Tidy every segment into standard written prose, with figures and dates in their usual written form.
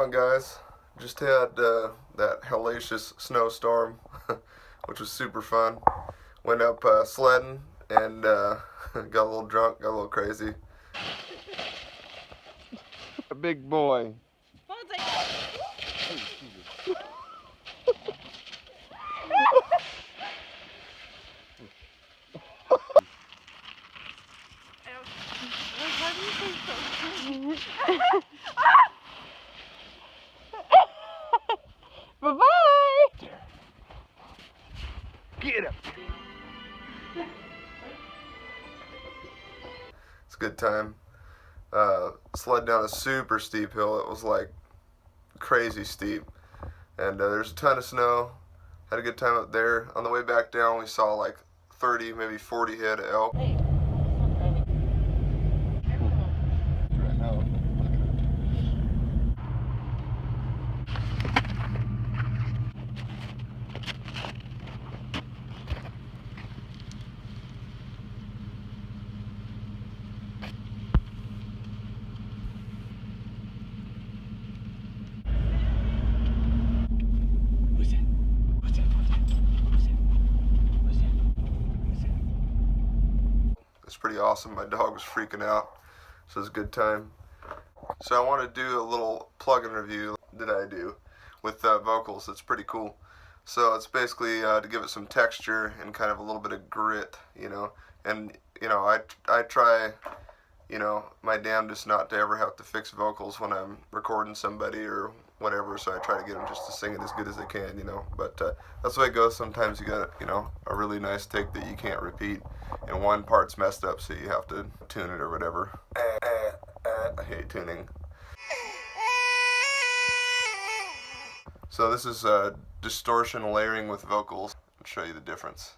on, guys? Just had that hellacious snowstorm, which was super fun. Went up sledding and got a little drunk, got a little crazy. A big boy. Bye-bye! Get him! It's a good time. Sled down a super steep hill. It was like crazy steep. And there's a ton of snow. Had a good time up there. On the way back down, we saw like 30, maybe 40 head of elk. It's pretty awesome. My dog was freaking out, so it was a good time. So I want to do a little plugin review that I do with vocals. It's pretty cool. So it's basically to give it some texture and kind of a little bit of grit, you know. And you know, I try, you know, my damnedest not to ever have to fix vocals when I'm recording somebody or whatever, so I try to get them just to sing it as good as they can, you know. But that's the way it goes. Sometimes you got, you know, a really nice take that you can't repeat, and one part's messed up, so you have to tune it or whatever. I hate tuning. So this is distortion layering with vocals. I'll show you the difference.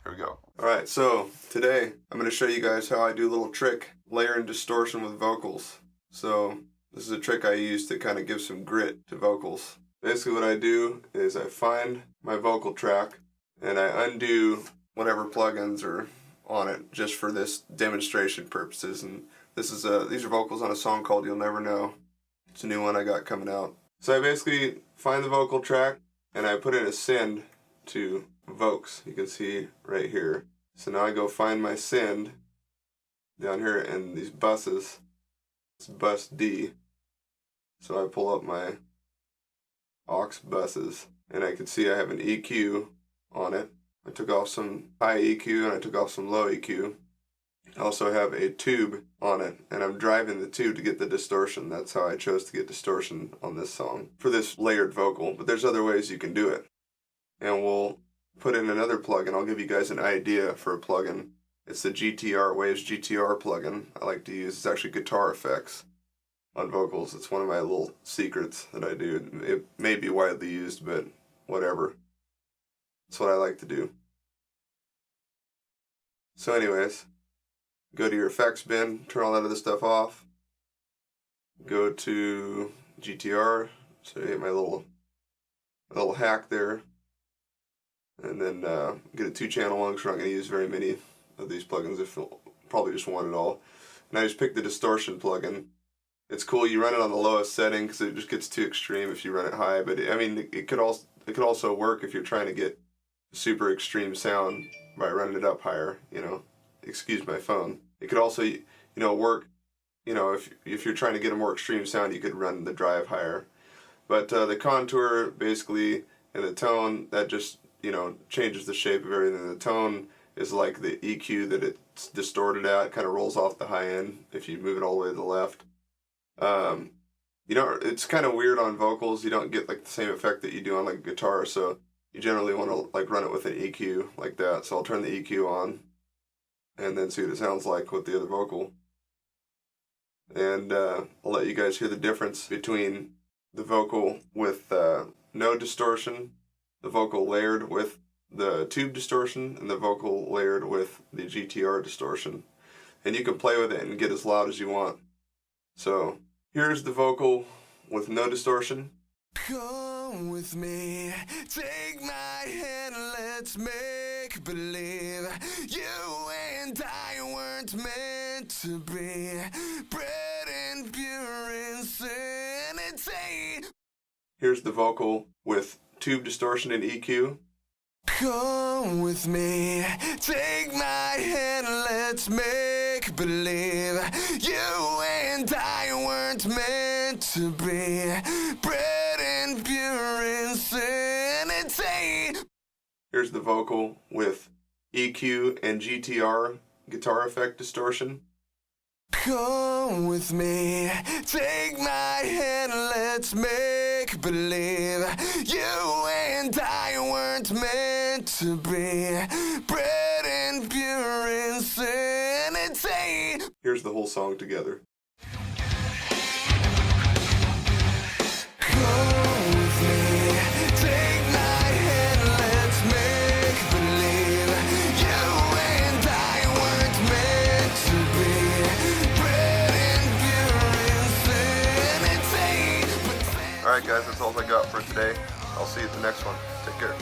Here we go. Alright, so today I'm going to show you guys how I do a little trick, layering distortion with vocals. So this is a trick I use to kind of give some grit to vocals. Basically what I do is I find my vocal track and I undo whatever plugins are on it just for this demonstration purposes. And this is these are vocals on a song called You'll Never Know. It's a new one I got coming out. So I basically find the vocal track and I put in a send to Vocals. You can see right here. So now I go find my send down here in these buses. It's bus D. So I pull up my aux buses and I can see I have an EQ on it. I took off some high EQ and I took off some low EQ. I also have a tube on it and I'm driving the tube to get the distortion. That's how I chose to get distortion on this song for this layered vocal, but there's other ways you can do it. And we'll put in another plugin. I'll give you guys an idea for a plugin. It's the Waves GTR plugin I like to use. It's actually guitar effects on vocals. It's one of my little secrets that I do. It may be widely used, but whatever. That's what I like to do. So anyways, go to your effects bin, turn all that other stuff off. Go to GTR, so you get my little hack there. And then get a 2-channel one because we're not going to use very many of these plugins, if probably just one at all. And I just picked the distortion plugin. It's cool. You run it on the lowest setting because it just gets too extreme if you run it high. But I mean, it could also work if you're trying to get super extreme sound by running it up higher. You know, excuse my phone. It could also, you know, work. You know, if you're trying to get a more extreme sound, you could run the drive higher. But the contour basically and the tone, that just, you know, changes the shape of everything. The tone is like the EQ that it's distorted at. It kind of rolls off the high end if you move it all the way to the left. You know, it's kind of weird on vocals. You don't get like the same effect that you do on like guitar, so you generally want to like run it with an EQ like that. So I'll turn the EQ on and then see what it sounds like with the other vocal. And I'll let you guys hear the difference between the vocal with no distortion, the vocal layered with the tube distortion, and the vocal layered with the GTR distortion. And you can play with it and get as loud as you want. So here's the vocal with no distortion. Come with me, take my hand, let's make believe you and I weren't meant to be, bred and pure insanity. Here's the vocal with tube distortion and EQ. Come with me, take my hand, let's make believe you and I weren't meant to be, bred and pure insanity. Here's the vocal with EQ and GTR guitar effect distortion. Come with me, take my hand, let's make believe you and I weren't meant to be, bred and pure insanity. Here's the whole song together. Come with me, take my hand, let's make believe you and I weren't meant to be, bred and pure insanity. Alright guys, that's all I got for today. I'll see you at the next one. Take care.